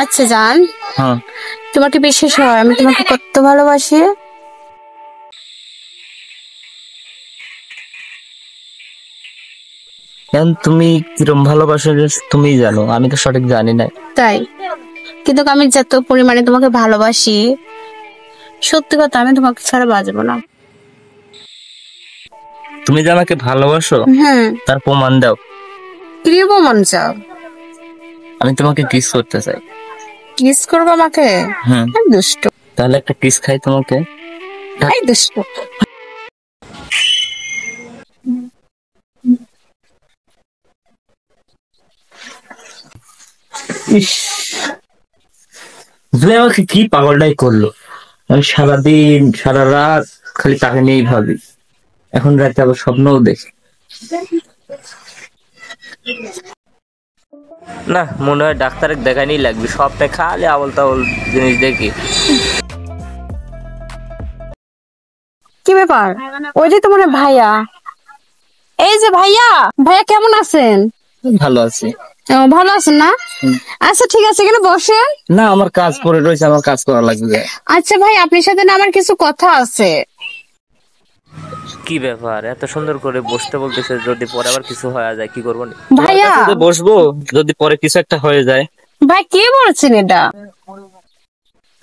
আচ্ছা জান, হ্যাঁ, তোমার কি বিশ্বাস হয় আমি তোমাকে কত ভালোবাসি? এখন তুমি কিরম ভালোবাসো তুমি জানো, আমি তো সঠিক জানি না। তাই, কিন্তু আমি যত পরিমাণে তোমাকে ভালোবাসি, সত্যি কথা আমি তোমাকে ছাড়া বাঁচবো না। তুমি যে আমাকে ভালোবাসো হুম। তার প্রমাণ দাও। কি প্রমাণ চাও? আমি তোমাকে কিস করতে চাই। কিস করবো আমাকে? হুম, দুষ্ট। তাহলে একটা কিস খাই তোমাকে। এই দুষ্ট। ইস, যে আমাকে কি পাগলটাই করলো। আমি সারাদিন সারা রাত খালি তাকে নিয়েই ভাবি। এখন রাতে আবার স্বপ্নও দেখি। না, মনে হয় ডাক্তারে দেখানি লাগবে, স্বপ্নে খালি আবল তাবল জিনিস দেখি। কি ব্যাপার? ওই যে তোমার ভাইয়া। এই যে ভাইয়া, ভাইয়া কেমন আছেন? ভালো আছি। ভালো আছেন না? আচ্ছা ঠিক আছে, এখানে বসেন। না, আমার কাজ পড়ে রয়েছে, আমার কাজ করা লাগবে। আচ্ছা ভাই, আপনার সাথে না আমার কিছু কথা আছে। কি ব্যাপার, এত সুন্দর করে বসতে বলতেছে, যদি পরে আবার কিছু হয়ে যায় কি করবো? ভাইয়া বসবো, যদি পরে কিছু একটা হয়ে যায়। ভাই কি বলছেন এটা?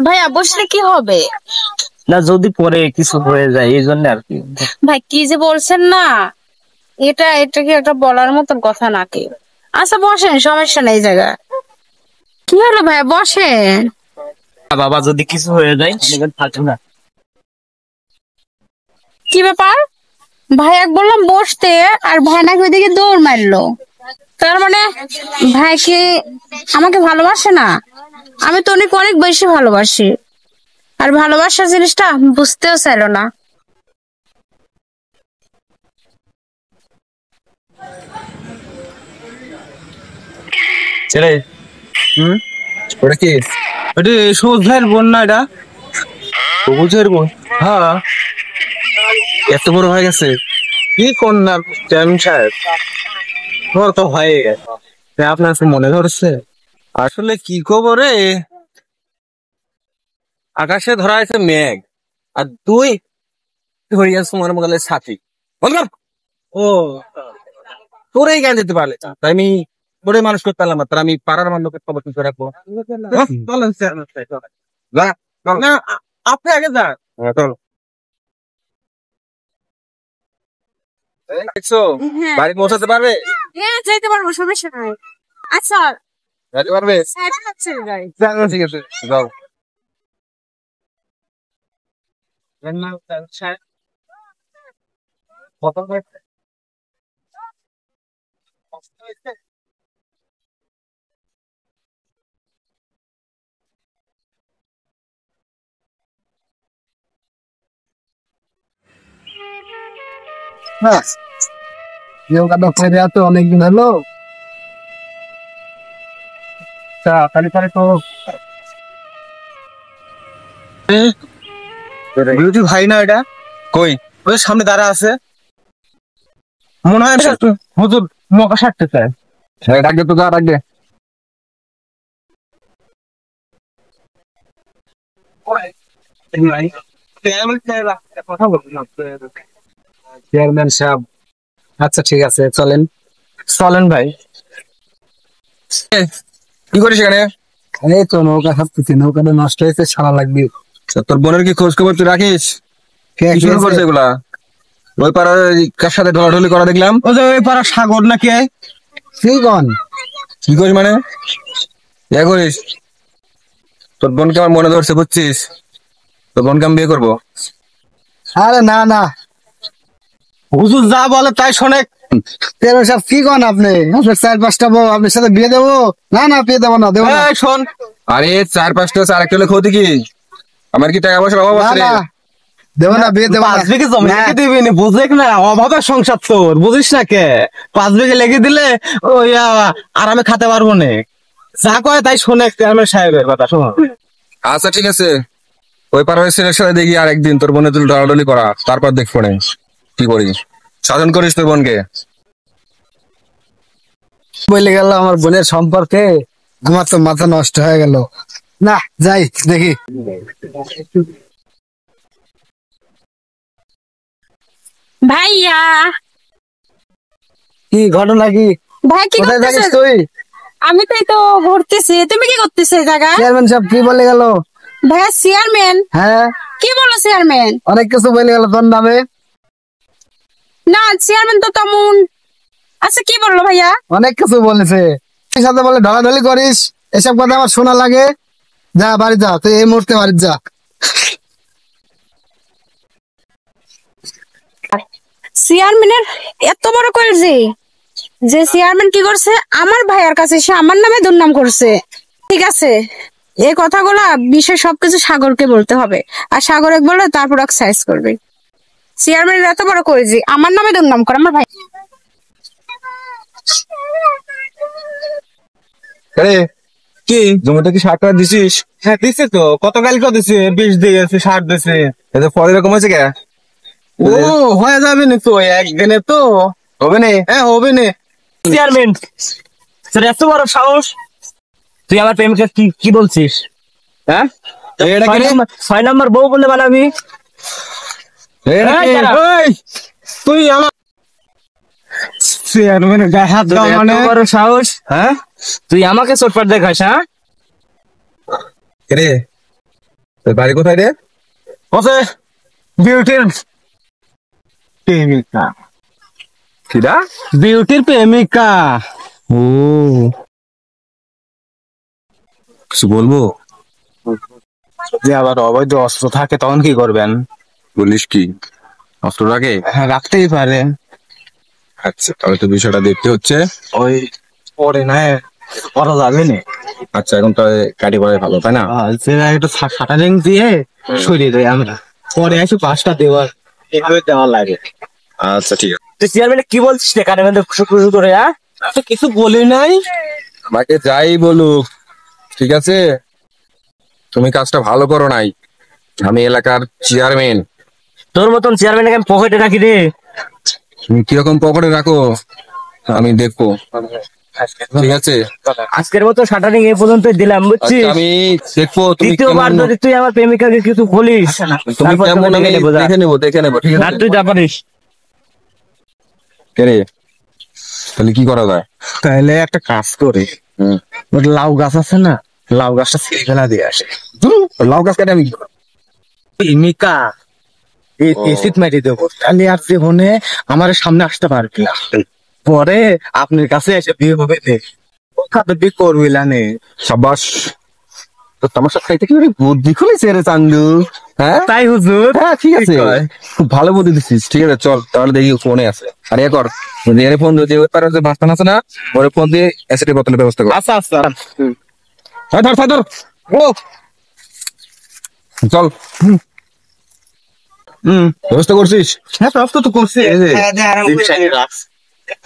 ভাইয়া বসলে কি হবে? না, যদি পরে কিছু হয়ে যায় এই জন্য আর কি। ভাই কি যে বলছেন না, এটা কি একটা বলার মতন কথা নাকি? আচ্ছা বসেন, সমস্যা নেই জায়গা। কি হলো ভাইয়া, বসেন। বাবা, যদি কিছু হয়ে যায় থাকবো না। কি ব্যাপার? ভাইয়া বললাম বসতে, আর ভাই নাকি ওইদিকে দৌড় মারলো। তার মানে ভাই কি আমাকে ভালোবাসে না? আমি তো অনেক অনেক বেশি ভালোবাসি, আর ভালোবাসা জিনিসটা বুঝতেও চাইলো না। ছেলে, ওটা কি? ওটা সবুজ ভাইয়ের বোন না? এটা সবুজ ভাইয়ের বোন? হ্যাঁ। এত বড় হয়ে গেছে? কি কন্যা চেয়ারম্যান সাহেব, তোমার তো হয়ে গেছে, আপনার কাছে মনে ধরছে? আসলে কি খবরে, আকাশে ধরা আছে মেঘ, আর তুই ধরিয়াছ তোমার মোবাইলের সাথী। বললাম ও তোর এই জ্ঞান দিতে পারলে, তাই আমি বড় মানুষ করতে পারলাম না, তার আমি পাড়ার মানুষের খবর কিছু রাখবো। চলেন যা, না আপনি আগে যান। চলো, দেখছো বাড়ি পৌঁছাতে পারবে? হ্যাঁ যাইতে পারবো, সমস্যা নাই। আচ্ছা যাইতে পারবে? ঠিক আছে, যাও। কত হয়েছে? হ্যাঁ, যোগাটা করে তো অনেকদিন হলো। তাহলে তাহলে তো বিউটি ভাই না এটা? কই ওদের সামনে দাঁড়া আছে, মনে হয় হুজুর মকা সারতে চায়। ডাকবে তো, যা ডাকবে। কথা বলবো চেয়ারম্যান সাহেব। আচ্ছা ঠিক আছে, চলেন চলেন ভাই। কি করিস এখানে? এই তো নৌকা ভাবতেছি, নৌকাটা নষ্ট হয়েছে, সারা লাগবে। তোর বোনের কি খোঁজ খবর তুই রাখিস? কে কি শুরু করছে এগুলা? ওই পাড়ার কার সাথে ঢলাঢলি করা দেখলাম। ও যে ওই পাড়ার সাগর নাকি? শ্রীগণ কি করিস মানে? ইয়া করিস? তোর বোনকে আমার মনে ধরছে, বুঝছিস? তোর বোনকে আমি বিয়ে করবো। আরে না না, হুজুর যা বলে তাই শোনে। তেরো সাহেব কি কন আপনি? আপনার 4-5টা বউ, আপনার সাথে বিয়ে দেবো? না না, বিয়ে দেবো না, দেবো না। এই শোন, আরে 4-5টা আছে, আরেকটা হলে ক্ষতি কি? আমার কি টাকা পয়সার অভাব না আছে রে? না, দেবো না, বিয়ে দেবো না। 5 বিঘে জমি না। লেগে দিবি নি, বুঝলি না? অভাবের সংসার তোর, বুঝিস না কে? 5 বিঘে লেগে দিলে ওই আরামে খেতে পারবো না। যা কয় তাই শোনে চেয়ারম্যান সাহেবের কথা, শোন। আচ্ছা ঠিক আছে, ওই পাড়ার ছেলের সাথে দেখি আর একদিন তোর বোনের তুই ডলাডলি করা, তারপর দেখবো না কি করিস। শাসন করিস তোর বোনকে। বলে গেল আমার বোনের সম্পর্কে, আমার তো মাথা নষ্ট হয়ে গেল। না যাই দেখি। ভাইয়া, কি ঘটনা কি? ভাই কি কোথায় থাকিস করতেছিস? তুই? আমি তাই তো ঘুরতেছি, তুমি কি করতেছো এই জায়গায়? চেয়ারম্যান সাহেব কি বলে গেল? ভাইয়া চেয়ারম্যান? হ্যাঁ, কি বলো চেয়ারম্যান? অনেক কিছু বলে গেল তোর নামে। না চেয়ারম্যান তো তেমন। আচ্ছা কি বললো ভাইয়া? অনেক কিছু বলেছে। তুই সাথে বলে ঢলাঢলি করিস, এসব কথা আমার শোনা লাগে। যা বাড়ি যা, তুই এই মুহূর্তে বাড়ি যা। চেয়ারম্যানের এত বড় করেছে যে চেয়ারম্যান কি করছে, আমার ভাইয়ার কাছে সে আমার নামে দুর্নাম করছে। ঠিক আছে, এই কথাগুলা বিষয় সবকিছু সাগরকে বলতে হবে, আর সাগরে বললে তারপর সাইজ করবে। চেয়ারম্যান এত বড় করেছে আমার নামে দুর্নাম করে আমার ভাই। আরে কি জমিটা কি 60 টাকা দিছিস? হ্যাঁ দিছে তো, গতকালকে দিছে, 20 দিয়েছে, 60 দিছে। এতে ফল এরকম হয়েছে কে? ও হয়ে যাবে না তো একদিনে তো। হবে না? হ্যাঁ হবে না। চেয়ারম্যান স্যার, এত বড় সাহস! তুই আমার প্রেমিকা কি কি বলছিস? হ্যাঁ, এটা কি রে? 6 নম্বর বউ বলে বানাবি? এটা কি? এই দাঁড়া। এই, তুই আমার চেয়ারম্যানের গায়ে হাত তোর দাও এত মানে? বড় সাহস, হ্যাঁ? তুই আমাকে চোটপাট দেখাস, হ্যাঁ? রে তোর বাড়ি কোথায় রে? ওসে বিউটির প্রেমিকা। কিরা? বিউটির প্রেমিকা। ও, কিছু বলবো? যদি আবার অবৈধ অস্ত্র থাকে তখন কি করবেন? বলিস কি, অস্ত্র রাখে? হ্যাঁ রাখতেই পারে। আচ্ছা, তাহলে তো বিষয়টা দেখতে হচ্ছে। ওই পরে না করা যাবে না। আচ্ছা, এখন তাহলে কাটি পড়াই ভালো, তাই না? একটু শাটারিং দিয়ে সরিয়ে দেয় আমরা, পরে এসে 5টা দেওয়ার এভাবে দেওয়া লাগে। আচ্ছা ঠিক আছে। তুই চেয়ারম্যান কি বলছিস রে কানে মধ্যে খুশু করে, হ্যাঁ? তো কিছু বলি নাই। আমাকে যাই বলুক, ঠিক আছে, তুমি কাজটা ভালো করো নাই। আমি এলাকার চেয়ারম্যান। তোর মতন চেয়ারম্যানকে আমি পকেটে রাখি রে। তুমি কিরকম পকেটে রাখো আমি দেখবো, ঠিক আছে? আজকের মতো শাটারিং এই পর্যন্ত দিলাম, বুঝছিস? আচ্ছা, আমি দেখবো তুমি দ্বিতীয়বার কেমন, যদি তুই আমার প্রেমিকাকে কিছু বলিস, তুমি তারপর কেমন তোকে আমি দেখে নেবো, যা। দেখে নেবো, ঠিক আর আছে? তুই যা পারিস। কে রে? তাহলে কি করা যায়? তাহলে একটা কাজ করে, হুম। ওই লাউ গাছ আছে না, লাউ গাছটা ছিঁড়ে ফেলা দিয়ে আসে। ধুর, লাউ গাছ কাটে আমি কি করবো? প্রেমিকা এসিড মারি দেবো, তাহলে আর জীবনে আমার সামনে আসতে পারবি না। পরে আপনার কাছে এসে বিয়ে হবে নে, খাতে বিয়ে করবি না নে। সাবাস, তো তামাশা খাইতে কি রে বুদ্ধি খুলেছে রে চান্দু, হ্যাঁ? তাই হুজুর? হ্যাঁ ঠিক আছে, ঠিক কয়। খুব ভালো বুদ্ধি দিচ্ছিস। ঠিক আছে, চল তাহলে দেখি ফোনে আছে। আর এ কর, যদি এর ফোন যদি ওই পারে যে বাস্তান আছে না, ওর ফোন দিয়ে অ্যাসিডের বোতলের ব্যবস্থা কর। আচ্ছা আচ্ছা। ধর ধর, ও চল। ব্যবস্থা করছিস? হ্যাঁ সব তো করছি।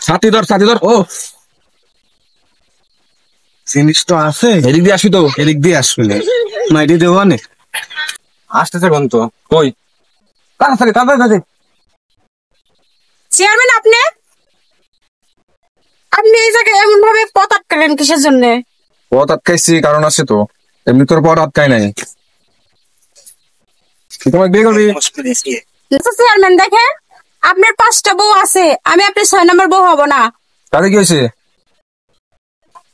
ছাতি ধর। ও জিনিস তো আছে, এদিক দিয়ে আসবি তো। এদিক দিয়ে আসলে মাইটি দেবো নে। আসতেছে কোন তো কই? তাড়াতাড়ি। চেয়ারম্যান আপনি আপনি এই জায়গায় এমন ভাবে পথ আটকালেন কিসের জন্য? পথ আটকাইছি কারণ আছে তো, এমনি তোর পথ আটকাই নাই। তুই তোমাকে বিয়ে করবি? চেয়ারম্যান দেখেন, আপনার 5টা বউ আছে, আমি আপনার 6 নম্বর বউ হব না। তাতে কি হয়েছে?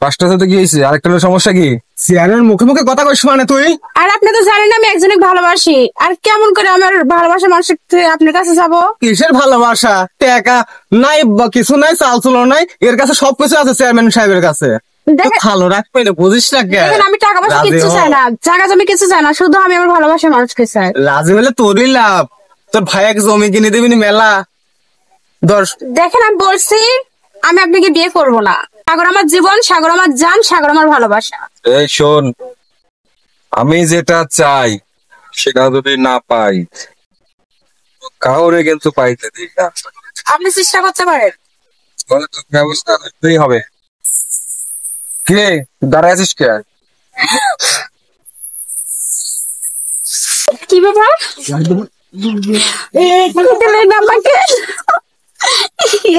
5টা সাথে কি হয়েছে? আরেকটা হলো সমস্যা কি? চেয়ারের মুখে মুখে কথা কইস মানে তুই? আর আপনি তো জানেন আমি একজনকে ভালোবাসি, আর কেমন করে আমার ভালোবাসা মানুষের আপনার কাছে যাবো? কিসের ভালোবাসা? টাকা নাই বা কিছু নাই, চাল চুলো নাই, এর কাছে সবকিছু আছে চেয়ারম্যান সাহেবের কাছে। তো দেখেন ভালো রাখবে না, বুঝিস না কে? দেখেন, আমি টাকা পয়সা রাজি কিচ্ছু হ। চাই না, জায়গা জমি কিছু চাই না, শুধু আমি আমার ভালোবাসার মানুষকে চাই। রাজি হলে তোরই লাভ, তোর ভাই এক জমি কিনে দিবি নি মেলা। দর্শ দেখেন আমি বলছি, আমি আপনাকে বিয়ে করব না। সাগর আমার জীবন, সাগর আমার জান, সাগর আমার ভালোবাসা। এই শোন, আমি যেটা চাই সেটা যদি না পাই, কাউরে কিন্তু পাইতে দিই না। আপনি চেষ্টা করতে পারেন। তাহলে তো ব্যবস্থা করতেই হবে। কে দাঁড়ায় আছিস কে? কি ব্যাপার? দিলেন আমাকে?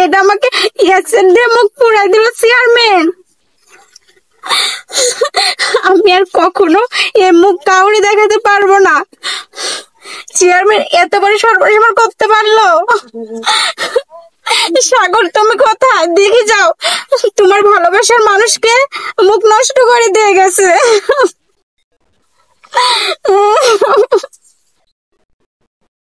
এটা আমাকে অ্যাসিড দিয়ে মুখ পুরাই দিল চেয়ারম্যান। আমি আর কখনো এ মুখ কাউরে দেখাতে পারবো না। চেয়ারম্যান এত বড় সর্বনাশ আমার করতে পারলো। সাগর তুমি কোথায়? দেখে যাও, তোমার ভালোবাসার মানুষকে মুখ নষ্ট করে দিয়ে গেছে।